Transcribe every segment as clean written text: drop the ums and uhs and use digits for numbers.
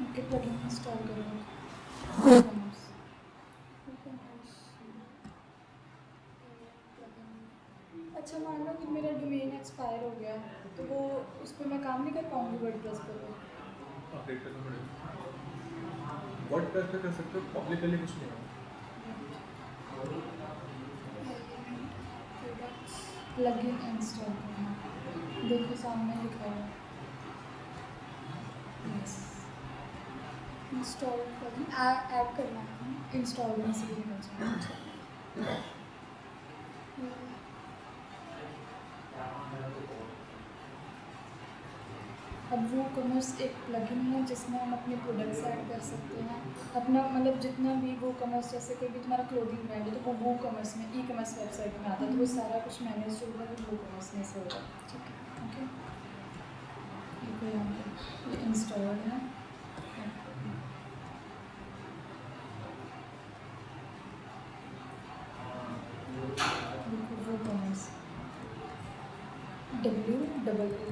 Okay, plugin install करो। अच्छा, मान लो कि मेरा डोमेन एक्सपायर हो गया तो वो उस पर मैं काम नहीं कर पाऊँगी वर्डप्रेस पर। अपडेट करना पड़ेगा। वर्डप्रेस पे कर सकते हो, पब्लिकली कुछ नहीं होगा। प्रोडक्ट्स, प्लगइन इंस्टॉल करना, देखो सामने लिखा हुआ यस, इंस्टॉल प्लगइन ऐड करना है, इंस्टॉल में से भी हो जाएगा। अब वो कॉमर्स एक प्लगइन है जिसमें हम अपने प्रोडक्ट्स ऐड कर सकते हैं, अपना मतलब जितना भी वो कॉमर्स, जैसे कोई भी तुम्हारा क्लोथिंग ब्रांड है तो वो कॉमर्स में, ई कॉमर्स वेबसाइट में आता है, तो वो सारा कुछ मैनेज जो होगा वो कॉमर्स में से होगा। ठीक है, ओके, देखो यहाँ पे ये इंस्टॉल है। देखो वो कॉमर्स WWW+CE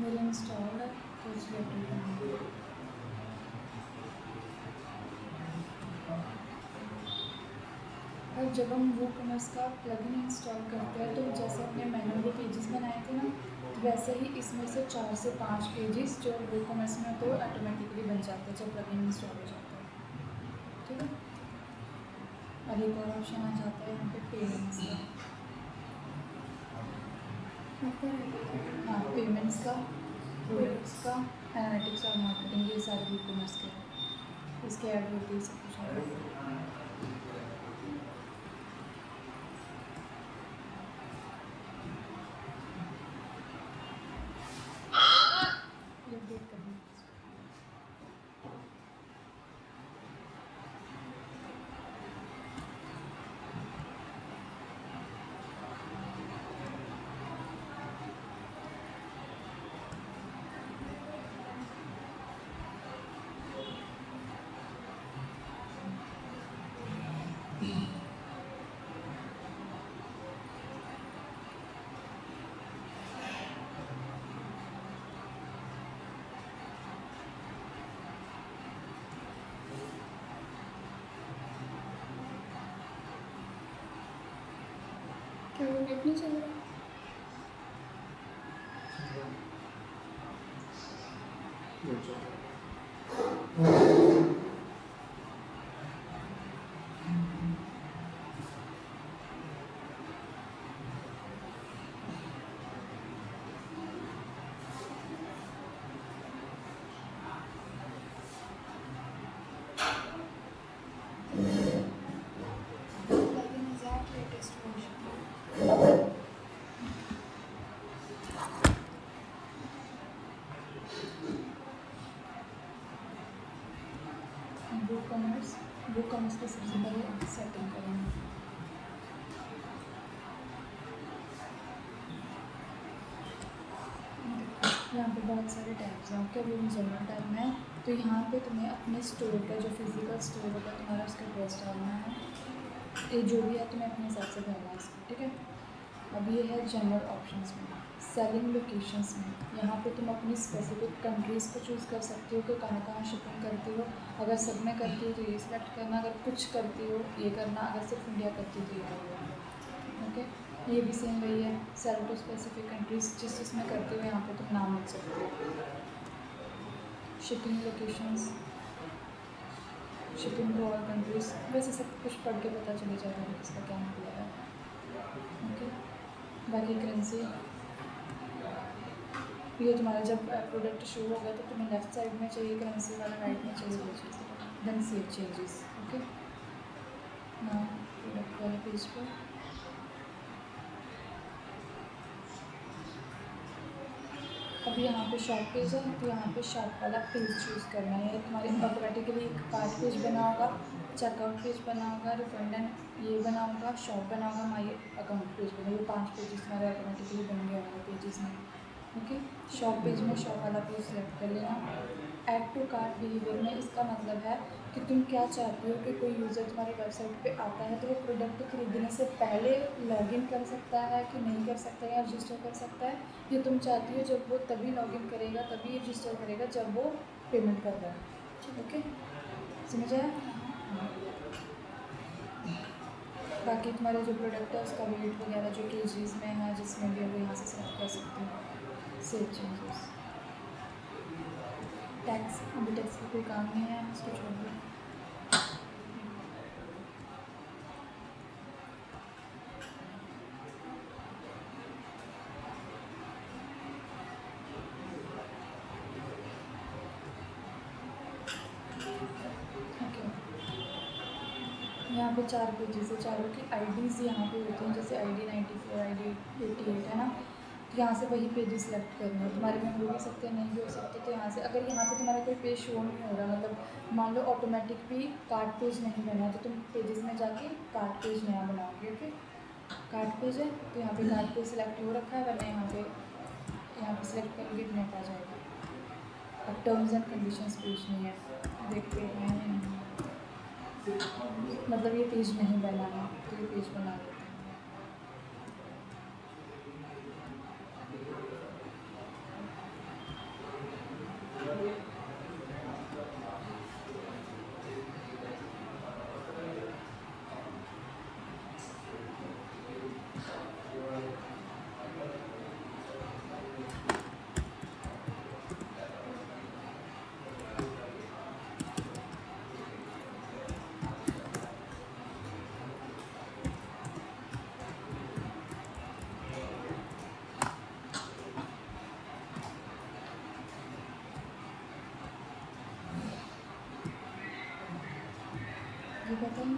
मेरा इंस्टॉल है तो इसलिए अपडेट होना है। और जब हम वो कॉमर्स का प्लगइन इंस्टॉल करते हैं तो जैसे अपने मैनुअली पेजेस बनाए थे ना, तो वैसे ही इसमें से 4 से 5 पेजेस जो वो कॉमर्स में होते हैं वो ऑटोमेटिकली बन जाते हैं जब प्लगइन इंस्टॉल हो जाता है। ठीक है, और एक और ऑप्शन आ जाता है यहाँ पे पेमेंट्स का। हाँ, पेमेंट्स का, प्रोडक्ट्स का, एनालिटिक्स और मार्केटिंग, ये सारे ई कॉमर्स के हैं, इसके एडवर्टीज सब कुछ है। ये अपडेट करना है। क्या वो नेट नहीं चल रहा? Plugin is at latest version. WooCommerce की सबसे पहले सेटिंग करेंगे। यहाँ पे बहुत सारे टैब्स हैं, ओके, वो जनरल टैब में है, तो यहाँ पे तुम्हें अपने स्टोर का जो फिजिकल स्टोर होगा तुम्हारा उसका एड्रेस डालना है, ये जो भी है तुम्हें अपने हिसाब से भरना है इसको। ठीक है, अब ये है जनरल ऑप्शंस में सेलिंग लोकेशंस में यहाँ पे तुम अपनी स्पेसिफिक कंट्रीज़ को चूज़ कर सकती हो कि कहाँ कहाँ शिपिंग करती हो। अगर सब में करती हो तो ये सिलेक्ट करना, अगर कुछ करती हो ये करना, अगर सिर्फ इंडिया करती हो तो ये करना। ओके, ये भी सेम वही है, सेल टू स्पेसिफिक कंट्रीज़, जिस जिसमें करती हो यहाँ पे तुम नाम लिख सकते हो। Shipping locations, shipping to all countries, वैसे सब कुछ पढ़ के पता चले जाएगा कि इसका क्या मतलब है। ओके, बाकी करेंसी, ये तुम्हारा जब प्रोडक्ट शो होगा तो तुम्हें लेफ्ट साइड में चाहिए करेंसी वाला, राइट में चाहिए वो चीज़, देन सेव चेंजेस। ओके, ना प्रोडक्ट वाले पेज पर अब यहाँ पे शॉप पेज है तो यहाँ पे शॉप वाला पेज चूज़ करना है। तुम्हारे ऑटोमेटिकली एक कार्ट पेज बना होगा, चेकआउट पेज बना होगा, रिफंड एंड ये बना होगा, शॉप बना होगा, माई अकाउंट पेज बना, ये 5 पेजेस तुम्हारे ऑटोमेटिकली बन गए होंगे पेजेस में। ओके, शॉप पेज में शॉप वाला पेज सेलेक्ट कर लेना। ऐड टू कार्ट बिहेवियर में इसका मतलब है कि तुम क्या चाहते हो कि कोई यूज़र तुम्हारी वेबसाइट पे आता है तो वो प्रोडक्ट खरीदने से पहले लॉगिन कर सकता है कि नहीं कर सकता है या रजिस्टर कर सकता है, ये तुम चाहती हो जब वो तभी लॉगिन करेगा तभी रजिस्टर करेगा जब वो पेमेंट कर रहा है। ओके, समझ आया? बाकी तुम्हारे जो प्रोडक्ट है उसका वेट वगैरह जो केजीज में है जिसमें भी है वो यहाँ से सेलेक्ट कर सकते हो। सेव चेंजेस, टैक्स, अभी टैक्स का कोई काम नहीं है, उसको छोड़ दो। ओके, यहाँ पे 4 पेजेस है, चारों की आईडीज़ यहाँ पे होती हैं, जैसे ID 94, ID 88 है ना, तो यहाँ से वही पेजेस सेलेक्ट करने हैं। तुम्हारे में हो भी सकते हैं, नहीं भी हो सकते, तो यहाँ से अगर यहाँ पे तुम्हारा कोई पेज शो नहीं हो रहा, मतलब मान लो ऑटोमेटिक भी कार्ट पेज नहीं बना है, तो तुम पेजेस में जाके कार्ट पेज नया बनाओगे। ओके, कार्ट पेज है तो यहाँ पे कार्ट पेज सेलेक्ट हो रखा है, वरना यहाँ पे सेलेक्ट करोगे तो नेट आ जाएगा। अब टर्म्स एंड कंडीशंस पेज नहीं है, देखते हैं मतलब ये पेज नहीं बना है तो ये पेज बना लेते हैं। ये बताइए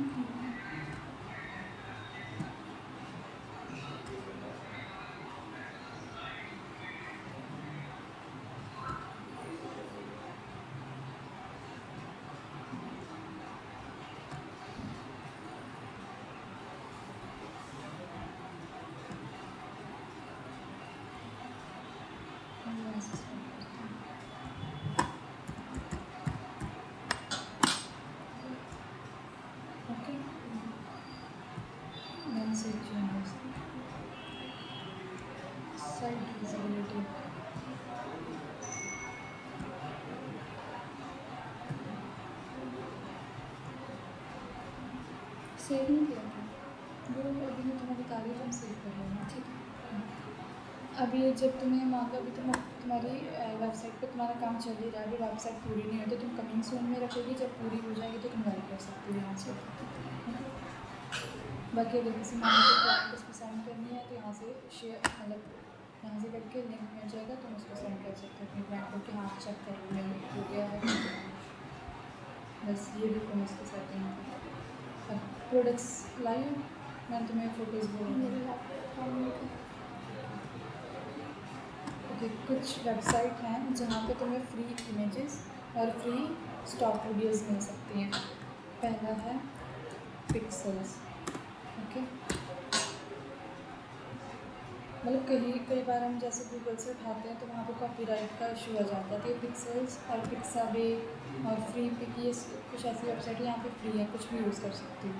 okay, then save changes, site visibility, save नहीं किया था वो, अभी मैं तुम्हें बता रही हूँ, तुम सेव कर लेना। ठीक है, अभी जब तुम्हें मान लो अभी तुम्हारी वेबसाइट पे तुम्हारा काम चल ही रहा है, अभी वेबसाइट पूरी नहीं हुई तो तुम कमिंग सून में रखोगी, जब पूरी हो जाएगी तो तुम गाइड कर सकते हो यहाँ से। बाकी अगर किसी मान लो क्लाइंट उसको सेंड करनी है तो यहाँ से शेयर, मतलब यहाँ से करके लिंक मिल जाएगा, तुम उसको सेंड कर सकते हो अपने क्लाइंट को कि हाँ चेक करो मेल हो गया है। बस ये भी तुम इसके साथ यहाँ पे अब प्रोडक्ट्स लाई हो, मैं तुम्हें फ़ोटोज़ बोलूँगी। ओके, कुछ वेबसाइट हैं जहाँ पे तुम्हें फ्री इमेजेस और फ्री स्टॉक वीडियोस मिल सकती हैं। पहला है पिक्सेल्स। ओके, मतलब कई बार हम जैसे गूगल से उठाते हैं तो वहाँ पे कॉपीराइट का इशू आ जाता है, तो ये पिक्सेल्स और पिक्साबे और फ्री पिक, ये कुछ ऐसी वेबसाइट है यहाँ पे फ्री है, कुछ भी यूज़ कर सकती हो,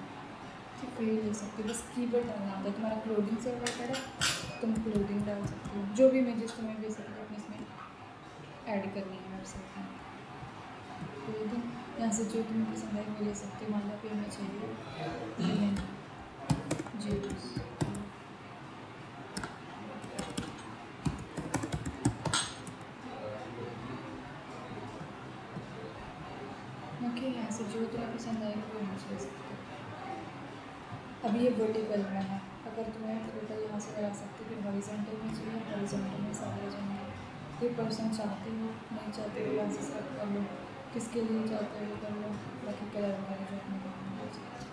ठीक, फ्री ले सकती हो, बस कीवर्ड डालना होता है। तुम्हारा क्लोथिंग से रिलेटेड है तुम क्लोथिंग डाल सकते हो, जो भी इमेजेस तुम्हें बेसिकली अपने इसमें ऐड करनी है वेबसाइट में। क्लोथिंग यहाँ से जो तुम्हें पसंद है वो ले सकते हो। मान लो पे हमें चाहिए जीन्स, ओके, यहाँ से जो तुम्हें पसंद आए वो इमेज ले सकते हो। अब ये वर्टिकल में है, अगर तुम्हें फिल्टर यहाँ से लगा सकते हो, फिर हॉरिजॉन्टल में चाहिए हॉरिजॉन्टल में सब आ जाएंगे। कोई पर्सन चाहते हो नहीं चाहते हो यहाँ से सेलेक्ट कर लो, किसके लिए चाहते हो कर लो, बाकी कलर वगैरह जो अपने काम में हो सकते हैं।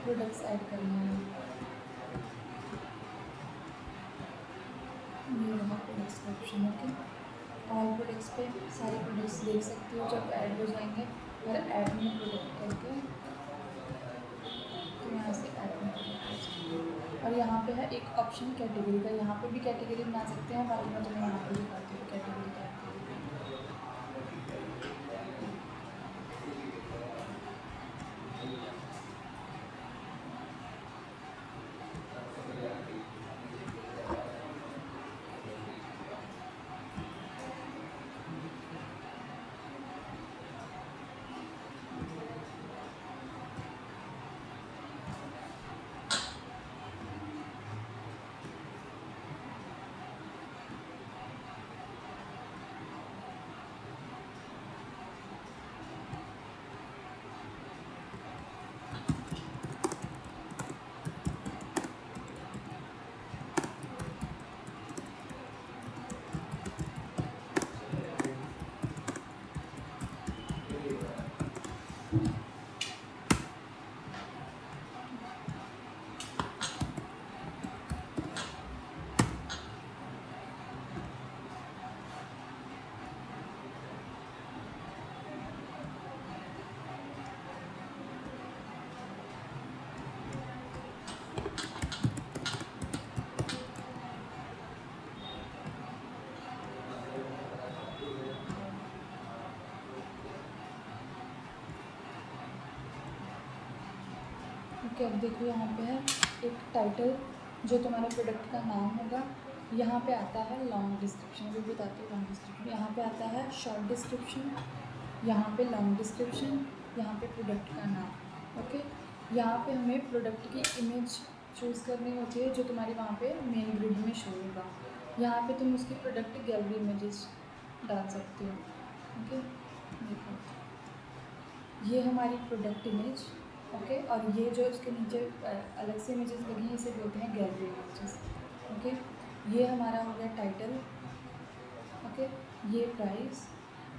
प्रोडक्ट्स ऐड करने हैं, ये रहा प्रोडक्ट्स का ऑप्शन। ओके, ऑल प्रोडक्ट्स पे सारे प्रोडक्ट्स देख सकते हो जब ऐड हो जाएंगे, और ऐड में प्रोडक्ट करके तो यहाँ से ऐड में प्रोडक्ट हो सकते। और यहाँ पे है एक ऑप्शन कैटेगरी का, यहाँ पे भी कैटेगरी बना सकते हैं, बाकी मैं तुम्हें यहाँ पे दिखाती हूँ कैटेगरी क्या है। ओके, अब देखो यहाँ पे है एक टाइटल जो तुम्हारे प्रोडक्ट का नाम होगा, यहाँ पे आता है लॉन्ग डिस्क्रिप्शन, जो बताती है लॉन्ग डिस्क्रिप्शन, यहाँ पे आता है शॉर्ट डिस्क्रिप्शन, यहाँ पे लॉन्ग डिस्क्रिप्शन, यहाँ पे प्रोडक्ट का नाम। ओके, यहाँ पे हमें प्रोडक्ट की इमेज चूज़ करनी होती है जो तुम्हारी वहाँ पे मेन ग्रिड में शो होगा। यहाँ पे तुम उसकी प्रोडक्ट गैलरी इमेजेस डाल सकते हो। ओके, देखो ये हमारी प्रोडक्ट इमेज। ओके, और ये जो इसके नीचे अलग से इमेजेस लगी हैं इसे बोलते हैं गैलरी इमेजेस। ओके, ये हमारा हो गया टाइटल। ओके, ये प्राइस।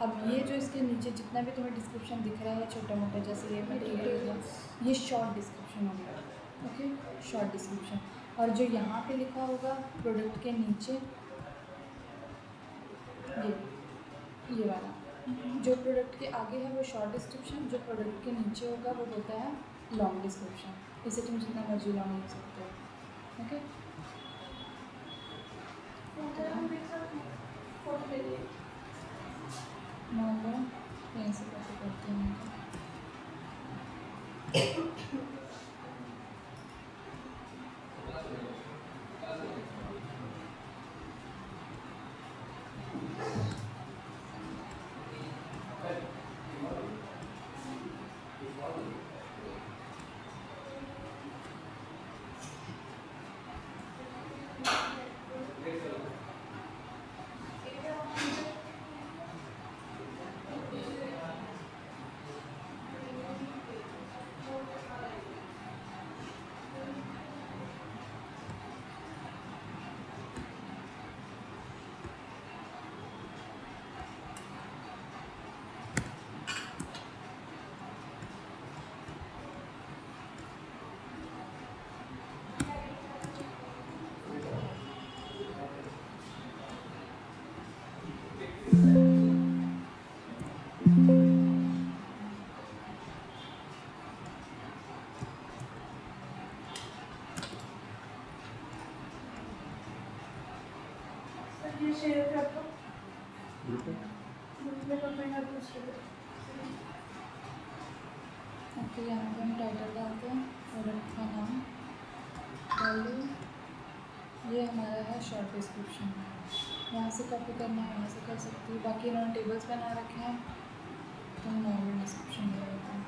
अब ये जो इसके नीचे जितना भी तुम्हें डिस्क्रिप्शन दिख रहा है छोटा मोटा, जैसे ये मटेरियल हो गया, ये शॉर्ट डिस्क्रिप्शन हो गया। Okay, short description. और जो यहाँ पे लिखा होगा प्रोडक्ट के नीचे, ये वाला जो प्रोडक्ट के आगे है वो शॉर्ट डिस्क्रिप्शन, जो प्रोडक्ट के नीचे होगा वो होता है लॉन्ग डिस्क्रिप्शन। इसे तुम जितना मर्जी लॉन्ग लिख सकते हो। ओके, मान लो यहीं से कैसे करते हैं। ये शेयर कर दो ग्रुप में ग्रुप में तो मैं दूसरे को ओके। यहाँ पे हम टाइटल डालते हैं, प्रोडक्ट का नाम डाल दिए। ये हमारा है शॉर्ट डिस्क्रिप्शन, यहाँ से कॉपी करना है यहाँ से कर सकती है। बाकी इन्होंने टेबल्स बना रखे हैं तो हम नॉर्मल डिस्क्रिप्शन दे देते हैं।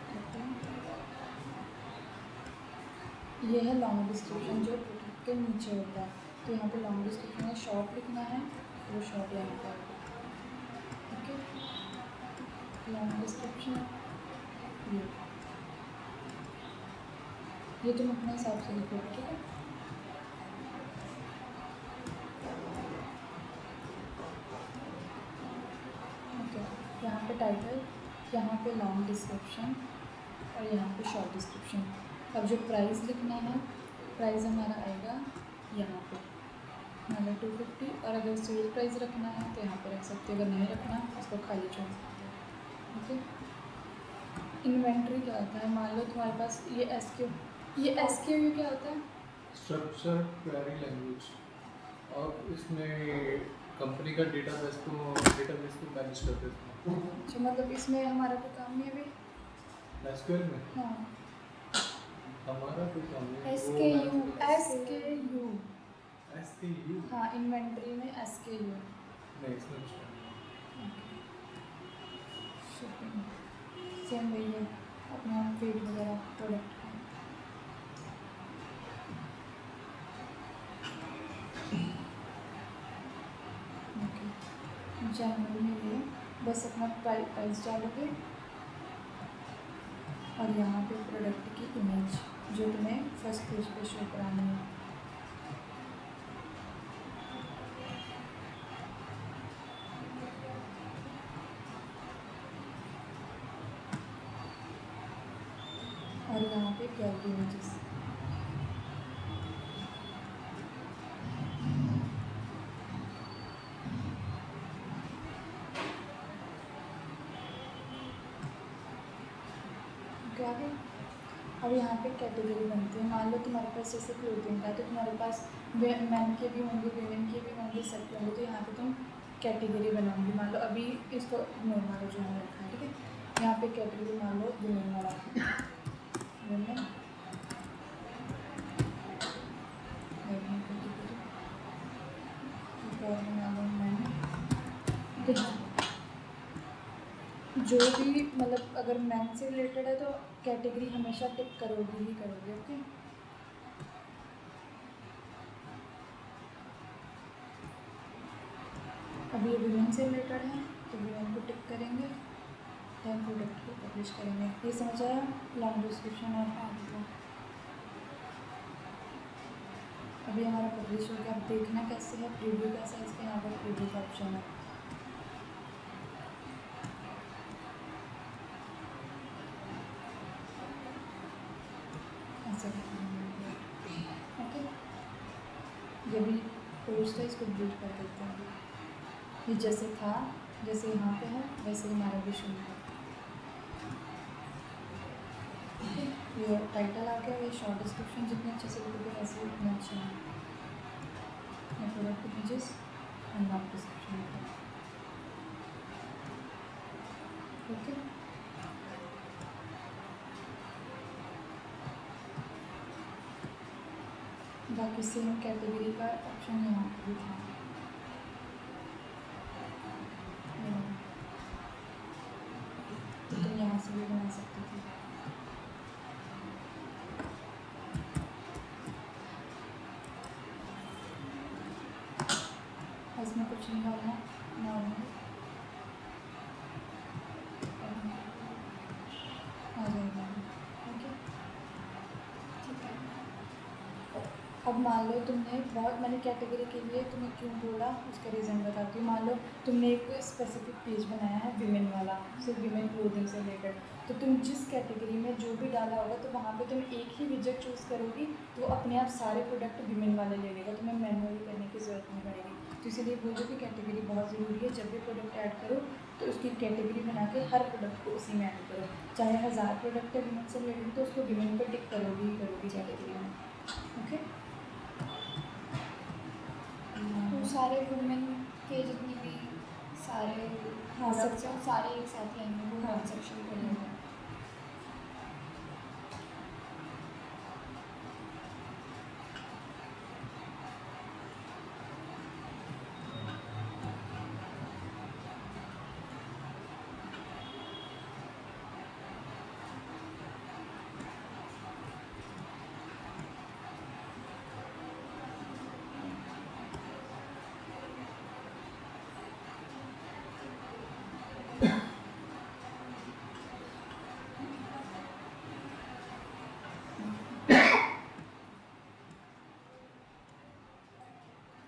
करते हैं। ये है लॉन्ग डिस्क्रिप्शन जो प्रोडक्ट के नीचे होता है। तो यहाँ पे लॉन्ग डिस्क्रिप्शन में शॉर्ट लिखना है तो वो शॉर्ट यहाँ पर ओके। लॉन्ग डिस्क्रिप्शन ये तुम अपने हिसाब से लिखोगे, ठीक है। ओके, यहाँ पे टाइटल, यहाँ पे लॉन्ग डिस्क्रिप्शन और यहाँ पे शॉर्ट डिस्क्रिप्शन। अब जो प्राइस लिखना है, प्राइस हमारा आएगा यहाँ पे मतलब 250। और अगर सेल प्राइस रखना है तो यहाँ पे रख सकते हो, अगर नहीं रखना उसको खाली छोड़ सकते हो, ओके। इन्वेंट्री क्या होता है, मान लो तुम्हारे पास ये एसक्यू क्या होता है? स्ट्रक्चर क्वेरी लैंग्वेज, और इसमें कंपनी का डेटाबेस को मैनेज करते हैं। अच्छा, मतलब इसमें हमारा कोई काम नहीं है अभी? एसक्यूएल में हाँ, हमारा कोई काम नहीं है। एसकेयू एसकेयू हाँ, इन्वेंट्री में एसकेयू नहीं, इसमें कुछ नहीं। शिपिंग सेम वही है, अपना वेट वगैरह प्रोडक्ट का। ओके, जनरल में ये बस अपना प्राइस डालोगे और यहाँ पे प्रोडक्ट की इमेज जो तुम्हें फर्स्ट पेज पे शो करानी है। और यहाँ पे गैलरी इमेजेस। क्या है, अब यहाँ पे कैटेगरी बनती है। मान लो तुम्हारे पास जैसे क्लोथिंग का है तो तुम्हारे पास मैन के भी होंगे, वीमेन के भी होंगे, सब के होंगे, तो यहाँ पे तुम कैटेगरी बनाओगी। मान लो अभी इसको नॉर्मल जो हमने रखा है, ठीक है। यहाँ पे कैटेगरी मान लो वीमेन वाला, वीमेन जो भी मतलब अगर मैन से रिलेटेड है तो कैटेगरी हमेशा टिक करोगे ही करोगे, ओके। अब ये वुमेन से रिलेटेड है तो वुमेन को टिक करेंगे या प्रोडक्ट को पब्लिश करेंगे। ये समझ आया लॉन्ग डिस्क्रिप्शन और आगे। अभी हमारा पब्लिश हो गया। अब देखना कैसे है, प्रीव्यू कैसा है इसका, यहाँ पर प्रीव्यू का ऑप्शन है। ऐसे ओके, ये भी पोस्ट है, इसको डिलीट कर देते हैं। ये जैसे था, जैसे यहाँ पे है वैसे हमारा भी शुरू है, ओके। ये टाइटल आ गया, ये शॉर्ट डिस्क्रिप्शन जितने अच्छे से लिखोगे वैसे उतने अच्छे हैं। ये product images and long description, okay. बाकी सेम कैटेगरी का ऑप्शन यहाँ पे भी था। तो तुम यहाँ से भी बना सकते थे। इसमें कुछ नहीं डालना, नॉर्मल आ जाएगा, ओके। ठीक है, अब मान लो तुमने बहुत, मैंने कैटेगरी के लिए तुम्हें क्यों बोला उसका रीज़न बताती हूँ। मान लो तुमने एक स्पेसिफिक पेज बनाया है विमेन वाला, सिर्फ विमेन क्लोथिंग से रिलेटेड, तो तुम जिस कैटेगरी में जो भी डाला होगा तो वहाँ पे तुम एक ही विजेट चूज़ करोगी तो अपने आप सारे प्रोडक्ट विमेन वाले ले लेगा, तुम्हें मैनुअली करने की ज़रूरत नहीं पड़ेगी। तो इसीलिए बोलो कि कैटेगरी बहुत ज़रूरी है। जब भी प्रोडक्ट ऐड करो तो उसकी कैटेगरी बना के हर प्रोडक्ट को उसी में ऐड करो। चाहे 1000 प्रोडक्ट है विमेन से रिलेटेड तो उसको विमेन पर टिक करोगी ही करोगी कैटेगरी में, ओके। सारे वुमेन के जितने भी सारे हाँ, सब products हैं, सारे एक साथ ही आएंगे, वो हाँ। वन सेक्शन खुलेगा।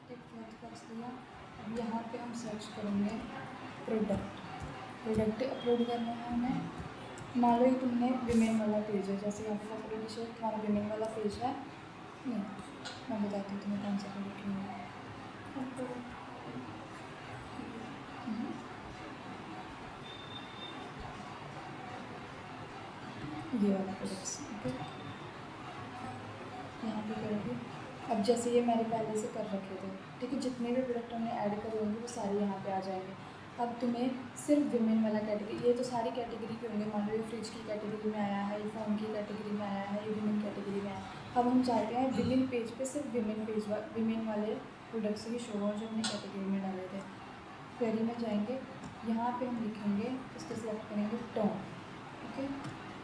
एक फ्लैट बॉक्स लिया। अब यहाँ पे हम सर्च करेंगे प्रोडक्ट। प्रोडक्ट अपलोड करना है हमें। मान लो ये तुमने विमेन वाला पेज है, जैसे यहाँ पे कपड़े की शेयर तुम्हारा विमेन वाला पेज है। नहीं, मैं बताती हूँ तुम्हें कौन सा प्रोडक्ट लेना है। ये वाला प्रोडक्ट्स, ओके। यहाँ पे करोगे। अब जैसे ये मैंने पहले से कर रखे थे, ठीक है, जितने भी प्रोडक्ट हमने ऐड करे होंगे वो सारे यहाँ पे आ जाएंगे। अब तुम्हें सिर्फ विमेन वाला कैटेगरी, ये तो सारी कैटेगरी के होंगे। मान लो ये फ्रिज की कैटेगरी में आया है, ये फ़ोन की कैटेगरी में आया है, ये विमेन कैटेगरी में आया है। अब हम चाहते हैं विमेन पेज पे सिर्फ विमेन वाले प्रोडक्ट्स ही शो हो जो हमने कैटेगरी में डाले थे। क्वेरी में जाएंगे, यहाँ पे हम लिखेंगे, इसको सिलेक्ट करेंगे टर्म, ओके।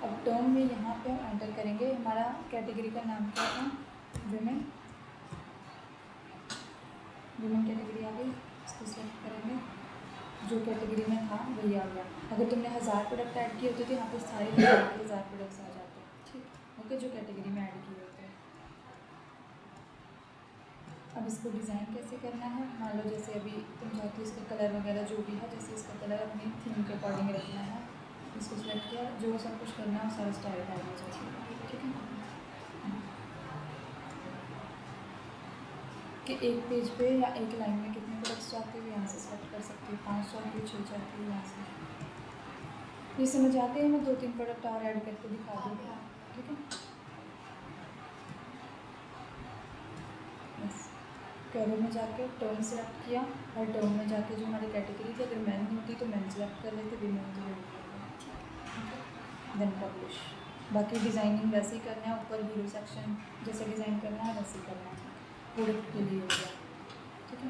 अब टर्म में यहाँ पे हम एंटर करेंगे, हमारा कैटेगरी का नाम क्या था, विमेन कैटेगरी आ गई। इसको सेलेक्ट करेंगे, जो कैटेगरी में था वही आ गया। अगर तुमने 1000 प्रोडक्ट ऐड किए होते तो यहाँ पे सारे 1000 प्रोडक्ट्स आ जाते, ठीक, ओके, जो कैटेगरी में ऐड किए होते हैं। अब इसको डिज़ाइन कैसे करना है, मान लो जैसे अभी तुम चाहती हो इसका कलर वगैरह जो भी है, जैसे इसका कलर अपनी थीम के अकॉर्डिंग रखना है, इसको सिलेक्ट किया, जो सब कुछ करना है वो सारा स्टाइल डालना चाहिए, ठीक है। कि एक पेज पे या एक लाइन में कितने प्रोडक्ट्स चाहते हो यहाँ से सेलेक्ट कर सकते हो, 5 चाहते हो, 6 चाहते हो, यहाँ से। ये समझ आते हैं, मैं 2-3 प्रोडक्ट और ऐड करके दिखा दूँगी, ठीक है। बस कैरो में जाके टर्म सेलेक्ट किया, और टर्म में जाके जो हमारी कैटेगरी थी, अगर मैन होती तो मैन सेलेक्ट कर लेते, विमेन तो विमेन कर लेते, देन पब्लिश। बाकी डिज़ाइनिंग वैसे ही करना है, ऊपर हीरो सेक्शन जैसे डिज़ाइन करना है वैसे ही करना है, प्रोडक्ट के लिए हो गया, ठीक है।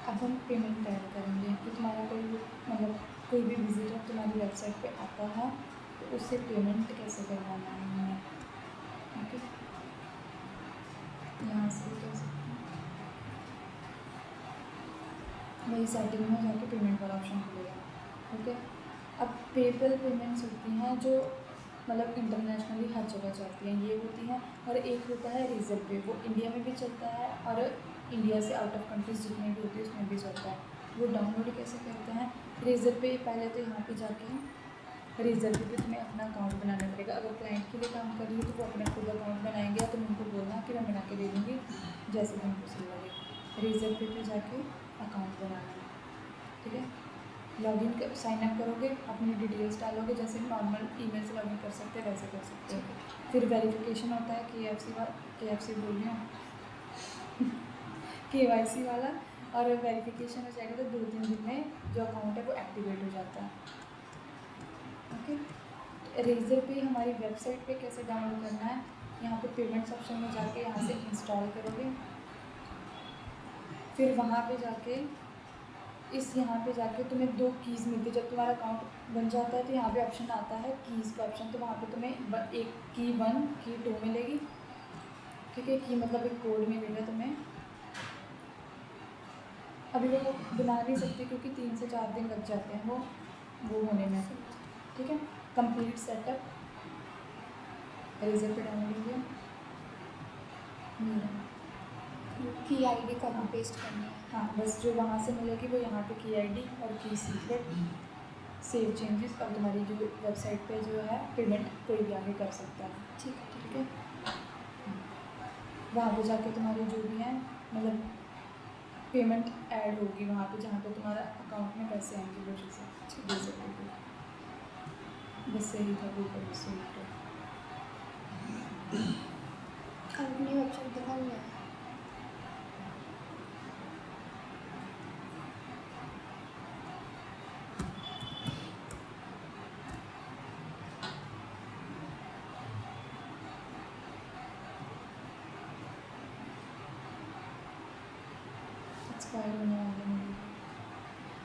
अब हम पेमेंट ऐड करेंगे कि तुम्हारा कोई मतलब कोई भी विजिटर तुम्हारी वेबसाइट पे आता है तो उससे पेमेंट कैसे करवाना है हमें, ओके। यहाँ से भी कर सकते हैं, वही सेटिंग में जाके पेमेंट वाला ऑप्शन खुलेगा, ओके। अब पेपल पेमेंट्स होती हैं जो मतलब इंटरनेशनली हर जगह चलती हैं, ये होती हैं। और एक होता है रीजर पे, वो इंडिया में भी चलता है और इंडिया से आउट ऑफ कंट्रीज जितने भी होती है उसमें भी चलता है। वो डाउनलोड कैसे करते हैं, रीजर पे पहले तो यहाँ पे जाके रीजर पे तुम्हें अपना अकाउंट बनाना पड़ेगा। अगर क्लाइंट के लिए काम कर रही हो तो वो अपना खुद अकाउंट बनाएंगे, या तुम उनको बोलना कि मैं बना के दे दूँगी जैसे तुमको सही लगे। रीजर पे जाके अकाउंट बनाना है, ठीक है। लॉगिन कर, साइन अप करोगे, अपनी डिटेल्स डालोगे, जैसे नॉर्मल ईमेल से लॉगिन कर सकते हैं वैसे कर सकते हो। फिर वेरिफिकेशन होता है KFC बोल रही हूँ KYC वाला, और वेरिफिकेशन हो जाएगा तो 2-3 दिन में जो अकाउंट है वो एक्टिवेट हो जाता है, ओके। रेजर पे हमारी वेबसाइट पे कैसे डाउनलोड करना है, यहाँ पे पेमेंट्स ऑप्शन में जाके यहाँ से इंस्टॉल करोगे, फिर वहाँ पे जाके यहाँ पे जाके तुम्हें 2 कीज़ मिलती है। जब तुम्हारा अकाउंट बन जाता है तो यहाँ पे ऑप्शन आता है कीज़ का ऑप्शन, तो वहाँ पे तुम्हें एक की 1 की 2 मिलेगी, ठीक है, कि मतलब एक कोड मिलेगा तुम्हें। अभी वो बना नहीं सकती क्योंकि 3 से 4 दिन लग जाते हैं वो होने में। ठीक है, कंप्लीट सेटअप रेजर पे डाउनलोड किया मेरा। की आईडी कॉपी पेस्ट करनी है। हाँ, बस जो वहाँ से मिलेगी वो यहाँ पे की आईडी और की सीक्रेट सेव चेंजेस, और तुम्हारी जो वेबसाइट पे जो है पेमेंट कोई भी आगे कर सकता है। ठीक है। ठीक है, वहाँ पे जाके तुम्हारे जो भी हैं मतलब पेमेंट ऐड होगी वहाँ पे, जहाँ पे तुम्हारा अकाउंट में पैसे आएंगे वो चीज़ें दे सकोगे। बस यही था गूगल वेबसाइट। अपनी वेबसाइट दिखा हुआ है। एक्सपायर होने वाले मेरे,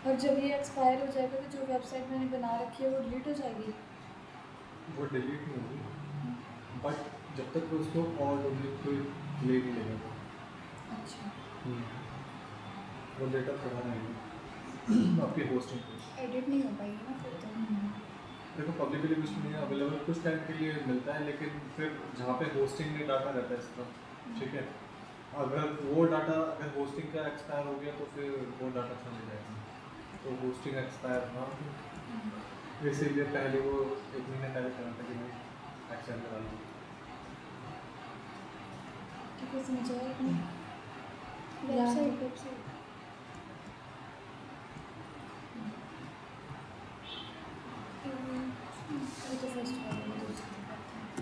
और जब ये एक्सपायर हो जाएगा तो जो वेबसाइट मैंने बना रखी है वो डिलीट हो जाएगी। वो डिलीट नहीं होगी, बट जब तक उसको और डुप्लीकेट कोई ले नहीं लेगा अच्छा, वो डेटा पड़ा रहेगा आपकी होस्टिंग पे। एडिट नहीं हो पाएगी ना फिर तो। देखो पब्लिकली कुछ नहीं है अवेलेबल, कुछ टाइम के लिए मिलता है, लेकिन फिर जहाँ पे होस्टिंग में डाटा रहता है इसका, ठीक है, अगर वो डाटा अगर होस्टिंग का एक्सपायर हो गया तो फिर वो डाटा चला जाएगा, तो होस्टिंग एक्सपायर ना हो, इसीलिए पहले वो 1 महीने पहले करा था कि मैं एक्सपायर करा लूँ। ठीक है, समझ आया कि नहीं? वेबसाइट ये तो फर्स्ट वाला है, दूसरा करते हैं।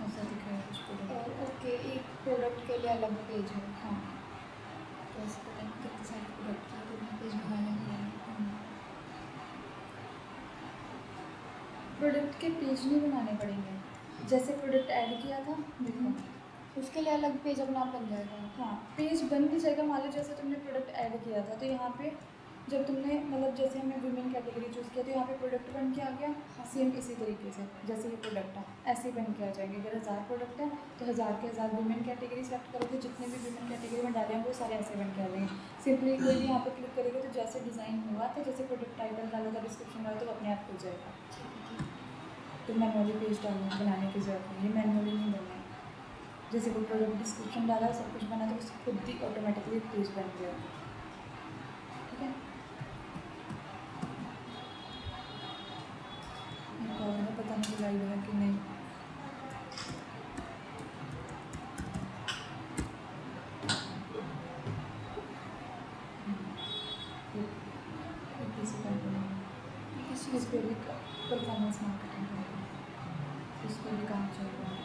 ऐसा दिख रहा है कुछ प्रोडक्ट। और ओके, एक प्रोडक्ट के लिए अलग पेज है। हाँ, तो ऐसे पता नहीं कितने सारे प्रोडक्ट के लिए पेज बनाने पड़ेंगे। प्रोडक्ट के पेज नहीं बनाने पड़ेंगे। जैसे प्रोडक्ट ऐड किया था देखो, उसके लिए अलग पेज अपना आप बन जाएगा। हाँ पेज बन भी जाएगा। मान लो जैसे तुमने प्रोडक्ट ऐड किया था तो यहाँ पे जब तुमने मतलब जैसे हमने वुमेन कैटेगरी चूज़ किया तो यहाँ पे प्रोडक्ट बन के आ गया। सेम इसी तरीके से जैसे ये प्रोडक्ट है ऐसे ही बन के आ जाएंगे। अगर 1000 प्रोडक्ट है तो 1000 के 1000 वुमेन कैटेगरी सेलेक्ट करोगे, जितने भी वुमेन कैटेगरी में डाले हैं वो सारे ऐसे बन के आ जाएंगे। सिंपली कोई भी यहाँ पे क्लिक करेगा तो जैसे डिज़ाइन हुआ था, जैसे प्रोडक्ट टाइटल डाला था, डिस्क्रिप्शन डाला तो अपने आप हो जाएगा। तो मैनुअली पेज डालने बनाने की जरूरत नहीं है, मैनुअली नहीं बनना है। जैसे कोई प्रोडक्ट डिस्क्रिप्शन डाला सब कुछ बना तो उससे खुद ही ऑटोमेटिकली पेज बन गया। ठीक है, एक और है, पता नहीं लाइव है कि नहीं। किसी कंपनी में इस पर भी परफॉर्मेंस मार्केटिंग कंपनी, इस पर भी काम चल रहा है।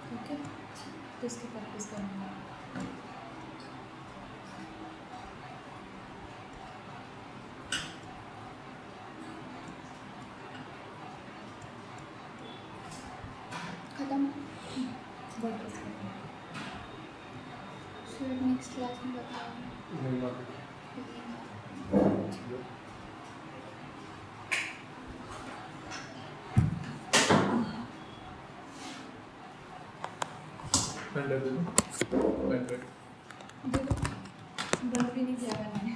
ठीक है, तो इसकी प्रैक्टिस करनी है। खत्म। वर्डप्रेस करनी है। फिर नेक्स्ट क्लास में बताओ। नहीं बात पेन दे दो, पेन बंद भी नहीं किया मैंने।